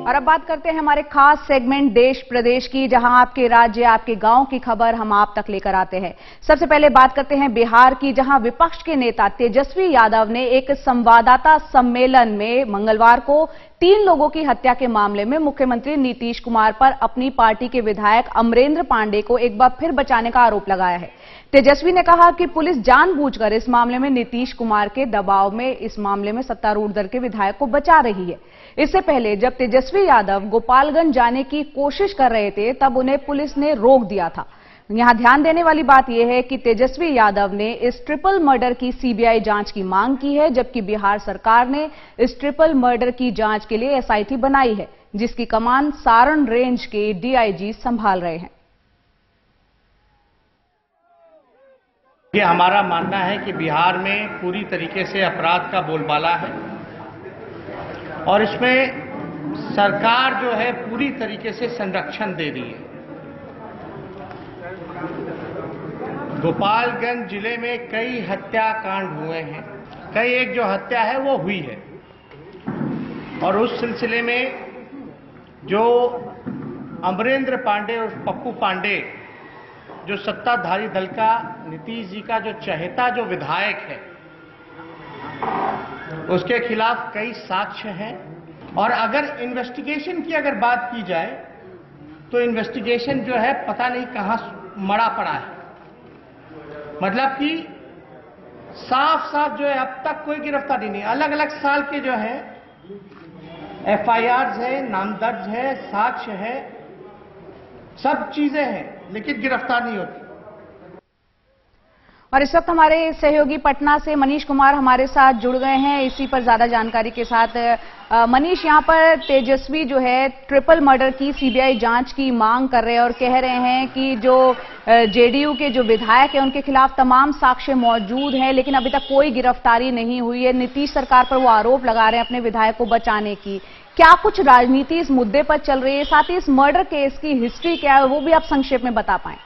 और अब बात करते हैं हमारे खास सेगमेंट देश प्रदेश की, जहां आपके राज्य आपके गांव की खबर हम आप तक लेकर आते हैं। सबसे पहले बात करते हैं बिहार की, जहां विपक्ष के नेता तेजस्वी यादव ने एक संवाददाता सम्मेलन में मंगलवार को 3 लोगों की हत्या के मामले में मुख्यमंत्री नीतीश कुमार पर अपनी पार्टी के विधायक अमरेंद्र पांडेय को एक बार फिर बचाने का आरोप लगाया है। तेजस्वी ने कहा कि पुलिस जानबूझकर इस मामले में नीतीश कुमार के दबाव में इस मामले में सत्तारूढ़ दल के विधायक को बचा रही है। इससे पहले जब तेजस्वी यादव गोपालगंज जाने की कोशिश कर रहे थे तब उन्हें पुलिस ने रोक दिया था। यहां ध्यान देने वाली बात यह है कि तेजस्वी यादव ने इस ट्रिपल मर्डर की सीबीआई जांच की मांग की है, जबकि बिहार सरकार ने इस ट्रिपल मर्डर की जांच के लिए एसआईटी बनाई है, जिसकी कमान सारण रेंज के डीआईजी संभाल रहे हैं। ये हमारा मानना है कि बिहार में पूरी तरीके से अपराध का बोलबाला है और इसमें सरकार जो है पूरी तरीके से संरक्षण दे रही है। गोपालगंज जिले में कई हत्याकांड हुए हैं, कई एक जो हत्या है वो हुई है और उस सिलसिले में जो अमरेंद्र पांडेय और पप्पू पांडेय जो सत्ताधारी दल का नीतीश जी का जो चहेता जो विधायक है, उसके खिलाफ कई साक्ष्य हैं और अगर इन्वेस्टिगेशन की अगर बात की जाए तो इन्वेस्टिगेशन जो है पता नहीं कहां मरा पड़ा है। मतलब कि साफ साफ जो है अब तक कोई गिरफ्तारी नहीं। अलग अलग साल के जो है एफआईआर है, नाम दर्ज है, साक्ष्य है, सब चीजें हैं, लेकिन गिरफ्तार नहीं होती। और इस वक्त हमारे सहयोगी पटना से मनीष कुमार हमारे साथ जुड़ गए हैं इसी पर ज्यादा जानकारी के साथ। मनीष, यहां पर तेजस्वी जो है ट्रिपल मर्डर की सीबीआई जांच की मांग कर रहे हैं और कह रहे हैं कि जो जेडीयू के जो विधायक हैं उनके खिलाफ तमाम साक्ष्य मौजूद हैं, लेकिन अभी तक कोई गिरफ्तारी नहीं हुई है। नीतीश सरकार पर वो आरोप लगा रहे हैं अपने विधायक को बचाने की। क्या कुछ राजनीति इस मुद्दे पर चल रही है? साथ ही इस मर्डर केस की हिस्ट्री क्या है वो भी आप संक्षेप में बता पाएं।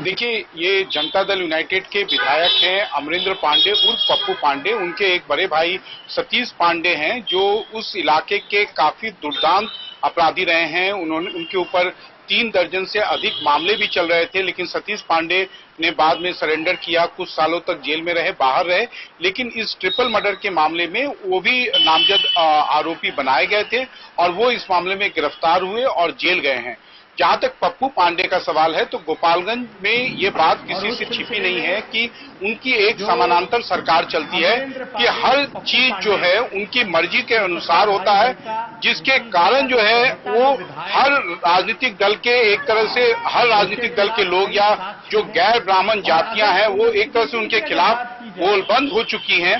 देखिए, ये जनता दल यूनाइटेड के विधायक हैं अमरेंद्र पांडेय उर्फ पप्पू पांडेय। उनके एक बड़े भाई सतीश पांडेय हैं जो उस इलाके के काफी दुर्दांत अपराधी रहे हैं। उनके ऊपर 3 दर्जन से अधिक मामले भी चल रहे थे, लेकिन सतीश पांडेय ने बाद में सरेंडर किया, कुछ सालों तक जेल में रहे, बाहर रहे। लेकिन इस ट्रिपल मर्डर के मामले में वो भी नामजद आरोपी बनाए गए थे और वो इस मामले में गिरफ्तार हुए और जेल गए हैं। जहां तक पप्पू पांडेय का सवाल है तो गोपालगंज में ये बात किसी से छिपी नहीं है कि उनकी एक समानांतर सरकार चलती है कि हर चीज जो है उनकी मर्जी के अनुसार होता है, जिसके कारण जो है वो हर राजनीतिक दल के एक तरह से हर राजनीतिक दल के लोग या जो गैर ब्राह्मण जातियां हैं वो एक तरह से उनके खिलाफ बोलबंद हो चुकी हैं।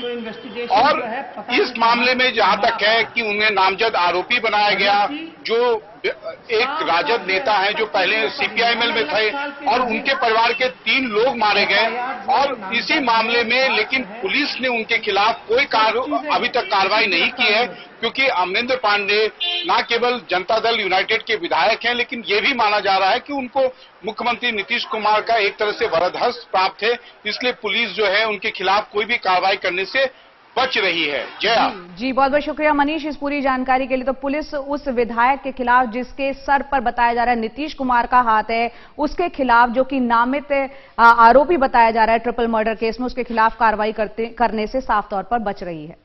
और इस मामले में जहां तक है कि उन्हें नामजद आरोपी बनाया गया, जो एक राजद नेता है जो पहले सीपीआईएमएल में थे और उनके परिवार के 3 लोग मारे गए और इसी मामले में लेकिन पुलिस ने उनके खिलाफ कोई अभी तक कार्रवाई नहीं की है, क्योंकि अमरेंद्र पांडेय न केवल जनता दल यूनाइटेड के विधायक हैं, लेकिन ये भी माना जा रहा है कि उनको मुख्यमंत्री नीतीश कुमार का एक तरह से वरदहस्त प्राप्त है, इसलिए पुलिस जो है उनके खिलाफ कोई भी कार्रवाई करने से बच रही है। जया जी बहुत बहुत शुक्रिया मनीष इस पूरी जानकारी के लिए। तो पुलिस उस विधायक के खिलाफ जिसके सर पर बताया जा रहा है नीतीश कुमार का हाथ है, उसके खिलाफ जो कि नामित आरोपी बताया जा रहा है ट्रिपल मर्डर केस में, उसके खिलाफ कार्रवाई करने से साफ तौर पर बच रही है।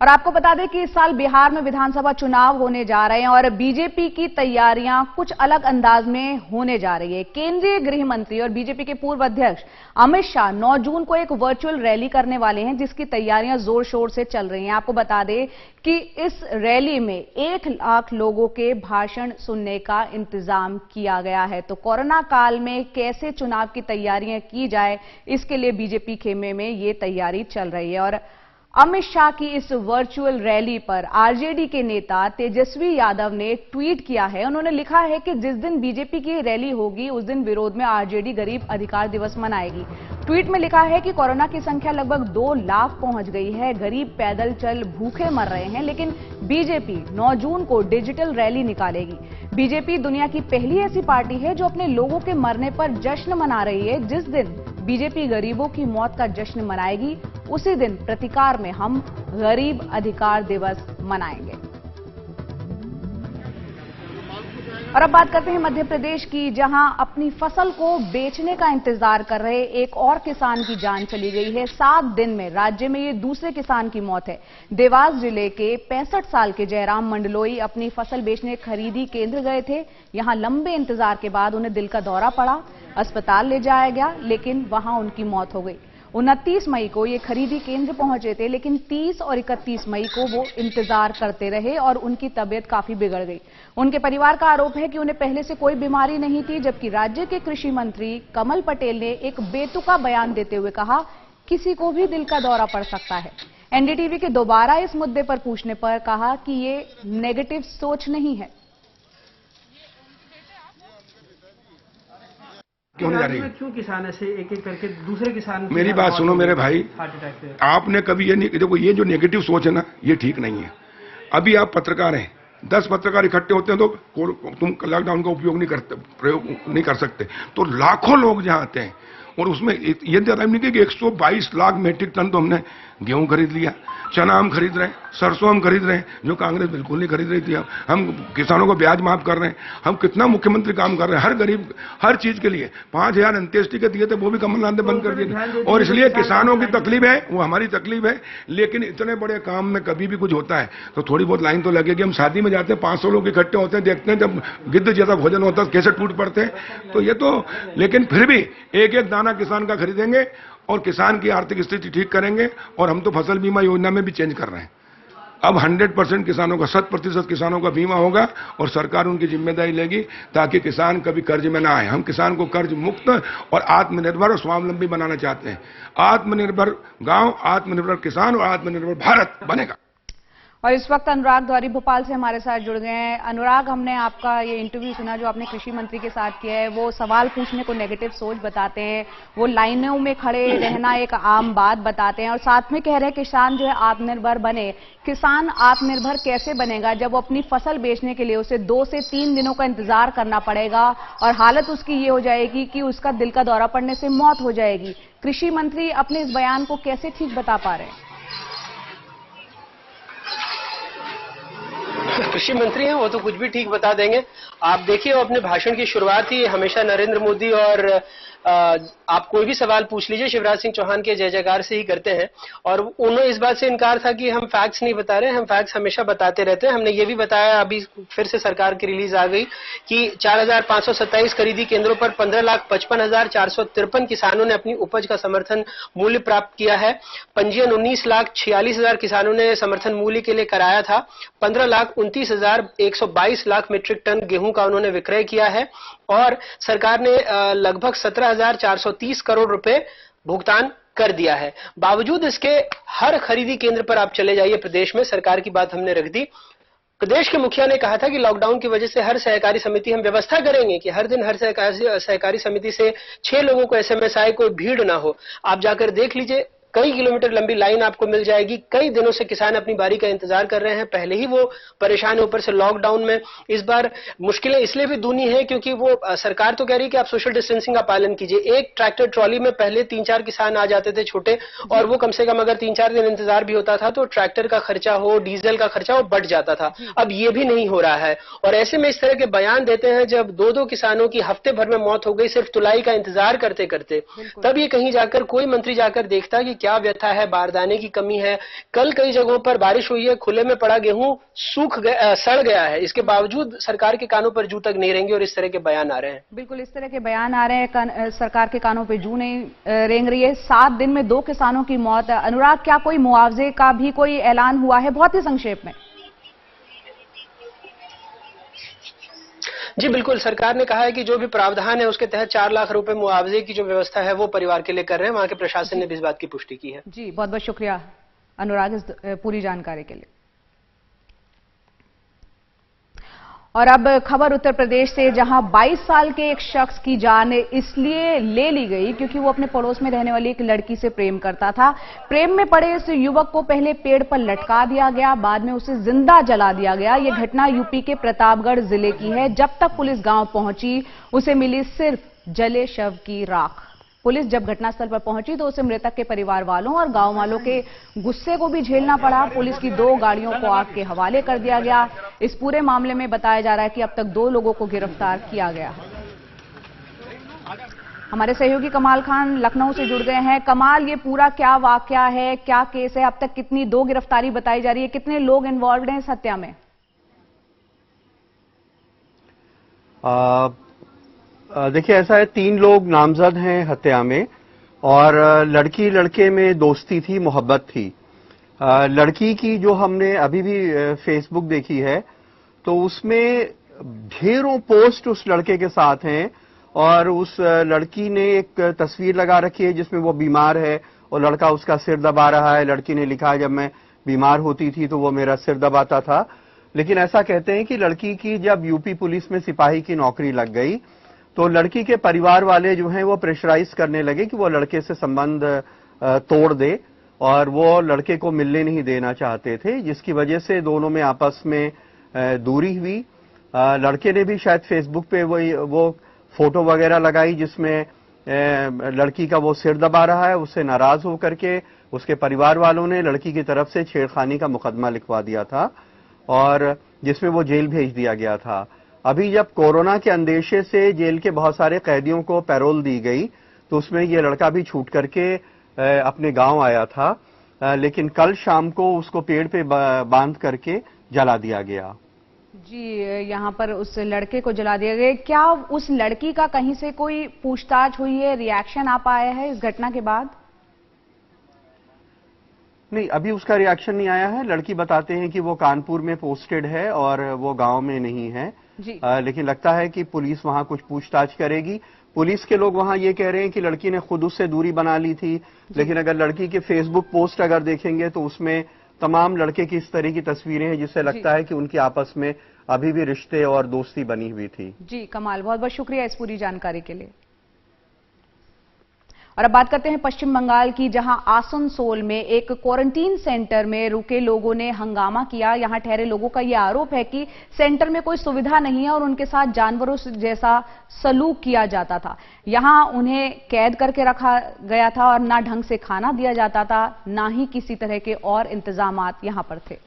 और आपको बता दें कि इस साल बिहार में विधानसभा चुनाव होने जा रहे हैं और बीजेपी की तैयारियां कुछ अलग अंदाज में होने जा रही है। केंद्रीय गृह मंत्री और बीजेपी के पूर्व अध्यक्ष अमित शाह 9 जून को एक वर्चुअल रैली करने वाले हैं, जिसकी तैयारियां जोर शोर से चल रही हैं। आपको बता दें कि इस रैली में 1 लाख लोगों के भाषण सुनने का इंतजाम किया गया है। तो कोरोना काल में कैसे चुनाव की तैयारियां की जाए, इसके लिए बीजेपी खेमे में ये तैयारी चल रही है। और अमित शाह की इस वर्चुअल रैली पर आरजेडी के नेता तेजस्वी यादव ने ट्वीट किया है। उन्होंने लिखा है कि जिस दिन बीजेपी की रैली होगी उस दिन विरोध में आरजेडी गरीब अधिकार दिवस मनाएगी। ट्वीट में लिखा है कि कोरोना की संख्या लगभग 2 लाख पहुंच गई है, गरीब पैदल चल भूखे मर रहे हैं, लेकिन बीजेपी 9 जून को डिजिटल रैली निकालेगी। बीजेपी दुनिया की पहली ऐसी पार्टी है जो अपने लोगों के मरने पर जश्न मना रही है। जिस दिन बीजेपी गरीबों की मौत का जश्न मनाएगी उसी दिन प्रतिकार में हम गरीब अधिकार दिवस मनाएंगे। और अब बात करते हैं मध्य प्रदेश की, जहां अपनी फसल को बेचने का इंतजार कर रहे एक और किसान की जान चली गई है। 7 दिन में राज्य में ये दूसरे किसान की मौत है। देवास जिले के 65 साल के जयराम मंडलोई अपनी फसल बेचने खरीदी केंद्र गए थे। यहां लंबे इंतजार के बाद उन्हें दिल का दौरा पड़ा, अस्पताल ले जाया गया, लेकिन वहां उनकी मौत हो गई। 29 मई को ये खरीदी केंद्र पहुंचे थे, लेकिन 30 और 31 मई को वो इंतजार करते रहे और उनकी तबीयत काफी बिगड़ गई। उनके परिवार का आरोप है कि उन्हें पहले से कोई बीमारी नहीं थी, जबकि राज्य के कृषि मंत्री कमल पटेल ने एक बेतुका बयान देते हुए कहा, किसी को भी दिल का दौरा पड़ सकता है। एनडीटीवी के दोबारा इस मुद्दे पर पूछने पर कहा कि ये नेगेटिव सोच नहीं है। क्यों किसान ऐसे एक एक करके दूसरे किसान, मेरी बात सुनो मेरे भाई, हार्ट अटैक से आपने कभी ये नहीं देखो, ये जो नेगेटिव सोच है ना, ये ठीक नहीं है। अभी आप पत्रकार हैं, 10 पत्रकार इकट्ठे होते हैं तो तुम लॉकडाउन का प्रयोग नहीं कर सकते, तो लाखों लोग जहां आते हैं और उसमें ये ज्यादा नहीं कि 122 लाख मीट्रिक टन तो हमने गेहूं खरीद लिया, चना हम खरीद रहे हैं, सरसों हम खरीद रहे हैं, जो कांग्रेस बिल्कुल नहीं खरीद रही थी। हम किसानों को ब्याज माफ कर रहे हैं, हम कितना मुख्यमंत्री काम कर रहे हैं, हर गरीब हर चीज के लिए 5000 अंत्येष्टि के दिए थे, वो भी कमलनाथ ने बंद कर दिए। और इसलिए किसानों की तकलीफ है, वो हमारी तकलीफ है, लेकिन इतने बड़े काम में कभी भी कुछ होता है तो थोड़ी बहुत लाइन तो लगेगी। हम शादी में जाते हैं, 500 लोग इकट्ठे होते हैं, देखते हैं जब गिद्ध जैसा भोजन होता है कैसे टूट पड़ते हैं। तो ये तो, लेकिन फिर भी एक एक दाना किसान का खरीदेंगे और किसान की आर्थिक स्थिति ठीक करेंगे। और हम तो फसल बीमा योजना में भी चेंज कर रहे हैं, अब 100% किसानों का 100% किसानों का बीमा होगा और सरकार उनकी जिम्मेदारी लेगी ताकि किसान कभी कर्ज में ना आए। हम किसान को कर्ज मुक्त और आत्मनिर्भर और स्वावलंबी बनाना चाहते हैं। आत्मनिर्भर गांव, आत्मनिर्भर किसान और आत्मनिर्भर भारत बनेगा। और इस वक्त अनुराग द्वारी भोपाल से हमारे साथ जुड़ गए हैं। अनुराग, हमने आपका ये इंटरव्यू सुना जो आपने कृषि मंत्री के साथ किया है। वो सवाल पूछने को नेगेटिव सोच बताते हैं, वो लाइनों में खड़े रहना एक आम बात बताते हैं और साथ में कह रहे हैं किसान जो है आत्मनिर्भर बने। किसान आत्मनिर्भर कैसे बनेगा जब वो अपनी फसल बेचने के लिए उसे 2 से 3 दिनों का इंतजार करना पड़ेगा और हालत उसकी ये हो जाएगी कि उसका दिल का दौरा पड़ने से मौत हो जाएगी। कृषि मंत्री अपने इस बयान को कैसे ठीक बता पा रहे हैं? कृषि मंत्री हैं, वो तो कुछ भी ठीक बता देंगे। आप देखिए, वो अपने भाषण की शुरुआत ही हमेशा नरेंद्र मोदी और आप कोई भी सवाल पूछ लीजिए शिवराज सिंह चौहान के जय जयकार से ही करते हैं। और उन्होंने इस बात से इनकार था कि हम फैक्ट्स नहीं बता रहे, हम फैक्ट्स हमेशा बताते रहते हैं। हमने ये भी बताया, अभी फिर से सरकार की रिलीज आ गई कि 4527 खरीदी केंद्रों पर 15,55,453 किसानों ने अपनी उपज का समर्थन मूल्य प्राप्त किया है। पंजीयन 19,46,000 किसानों ने समर्थन मूल्य के लिए कराया था। 15,29,122 लाख मीट्रिक टन गेहूं का उन्होंने विक्रय किया है और सरकार ने लगभग 17,430 करोड़ रुपए भुगतान कर दिया है। बावजूद इसके हर खरीदी केंद्र पर आप चले जाइए प्रदेश में, सरकार की बात हमने रख दी। प्रदेश के मुखिया ने कहा था कि लॉकडाउन की वजह से हर सहकारी समिति हम व्यवस्था करेंगे कि हर दिन हर सहकारी समिति से 6 लोगों को एसएमएस आए, कोई भीड़ ना हो। आप जाकर देख लीजिए, कई किलोमीटर लंबी लाइन आपको मिल जाएगी। कई दिनों से किसान अपनी बारी का इंतजार कर रहे हैं, पहले ही वो परेशान है, ऊपर से लॉकडाउन में इस बार मुश्किलें इसलिए भी दूनी है क्योंकि वो सरकार तो कह रही है कि आप सोशल डिस्टेंसिंग का पालन कीजिए। एक ट्रैक्टर ट्रॉली में पहले 3-4 किसान आ जाते थे छोटे, और वो कम से कम अगर 3-4 दिन इंतजार भी होता था तो ट्रैक्टर का खर्चा हो, डीजल का खर्चा हो, बढ़ जाता था। अब ये भी नहीं हो रहा है और ऐसे में इस तरह के बयान देते हैं जब 2-2 किसानों की हफ्ते भर में मौत हो गई सिर्फ तुलाई का इंतजार करते करते। तब ये कहीं जाकर कोई मंत्री जाकर देखता कि क्या व्यथा है, बारदाने की कमी है। कल कई जगहों पर बारिश हुई है, खुले में पड़ा गेहूं सूख गया, सड़ गया है। इसके बावजूद सरकार के कानों पर जू तक नहीं रेंगे और इस तरह के बयान आ रहे हैं। बिल्कुल इस तरह के बयान आ रहे हैं, सरकार के कानों पे जू नहीं रेंग रही है। 7 दिन में 2 किसानों की मौत। अनुराग, क्या कोई मुआवजे का भी कोई ऐलान हुआ है? बहुत ही संक्षेप में। जी बिल्कुल, सरकार ने कहा है कि जो भी प्रावधान है उसके तहत 4 लाख रुपए मुआवजे की जो व्यवस्था है वो परिवार के लिए कर रहे हैं। वहां के प्रशासन ने भी इस बात की पुष्टि की है। जी बहुत बहुत शुक्रिया अनुराग इस पूरी जानकारी के लिए। और अब खबर उत्तर प्रदेश से, जहां 22 साल के एक शख्स की जान इसलिए ले ली गई क्योंकि वो अपने पड़ोस में रहने वाली एक लड़की से प्रेम करता था। प्रेम में पड़े इस युवक को पहले पेड़ पर लटका दिया गया, बाद में उसे जिंदा जला दिया गया। ये घटना यूपी के प्रतापगढ़ जिले की है। जब तक पुलिस गांव पहुंची उसे मिली सिर्फ जले शव की राख। पुलिस जब घटनास्थल पर पहुंची तो उसे मृतक के परिवार वालों और गांव वालों के गुस्से को भी झेलना पड़ा। पुलिस की 2 गाड़ियों को आग के हवाले कर दिया गया। इस पूरे मामले में बताया जा रहा है कि अब तक 2 लोगों को गिरफ्तार किया गया है। हमारे सहयोगी कमाल खान लखनऊ से जुड़ गए हैं। कमाल, ये पूरा क्या वाकया है, क्या केस है, अब तक कितनी 2 गिरफ्तारी बताई जा रही है, कितने लोग इन्वॉल्व हैं इस हत्या में? देखिए, ऐसा है, 3 लोग नामजद हैं हत्या में और लड़की लड़के में दोस्ती थी, मोहब्बत थी। लड़की की जो हमने अभी भी फेसबुक देखी है तो उसमें ढेरों पोस्ट उस लड़के के साथ हैं और उस लड़की ने एक तस्वीर लगा रखी है जिसमें वो बीमार है और लड़का उसका सिर दबा रहा है। लड़की ने लिखा है, जब मैं बीमार होती थी तो वो मेरा सिर दबाता था। लेकिन ऐसा कहते हैं कि लड़की की जब यूपी पुलिस में सिपाही की नौकरी लग गई तो लड़की के परिवार वाले जो हैं वो प्रेशराइज करने लगे कि वो लड़के से संबंध तोड़ दे और वो लड़के को मिलने नहीं देना चाहते थे, जिसकी वजह से दोनों में आपस में दूरी हुई। लड़के ने भी शायद फेसबुक पे वो फोटो वगैरह लगाई जिसमें लड़की का वो सिर दबा रहा है। उससे नाराज होकर के उसके परिवार वालों ने लड़की की तरफ से छेड़खानी का मुकदमा लिखवा दिया था और जिसमें वो जेल भेज दिया गया था। अभी जब कोरोना के अंदेशे से जेल के बहुत सारे कैदियों को पैरोल दी गई तो उसमें ये लड़का भी छूट करके अपने गांव आया था, लेकिन कल शाम को उसको पेड़ पे बांध करके जला दिया गया। जी, यहाँ पर उस लड़के को जला दिया गया। क्या उस लड़की का कहीं से कोई पूछताछ हुई है, रिएक्शन आ पाया है इस घटना के बाद? नहीं, अभी उसका रिएक्शन नहीं आया है। लड़की बताते हैं कि वो कानपुर में पोस्टेड है और वो गांव में नहीं है। लेकिन लगता है कि पुलिस वहां कुछ पूछताछ करेगी। पुलिस के लोग वहां ये कह रहे हैं कि लड़की ने खुद उससे दूरी बना ली थी, लेकिन अगर लड़की के फेसबुक पोस्ट अगर देखेंगे तो उसमें तमाम लड़के की इस तरह की तस्वीरें हैं जिससे लगता है कि उनकी आपस में अभी भी रिश्ते और दोस्ती बनी हुई थी। जी कमाल, बहुत बहुत शुक्रिया इस पूरी जानकारी के लिए। और अब बात करते हैं पश्चिम बंगाल की, जहां आसनसोल में एक क्वारंटीन सेंटर में रुके लोगों ने हंगामा किया। यहां ठहरे लोगों का यह आरोप है कि सेंटर में कोई सुविधा नहीं है और उनके साथ जानवरों जैसा सलूक किया जाता था। यहां उन्हें कैद करके रखा गया था और ना ढंग से खाना दिया जाता था, ना ही किसी तरह के और इंतजामात यहां पर थे।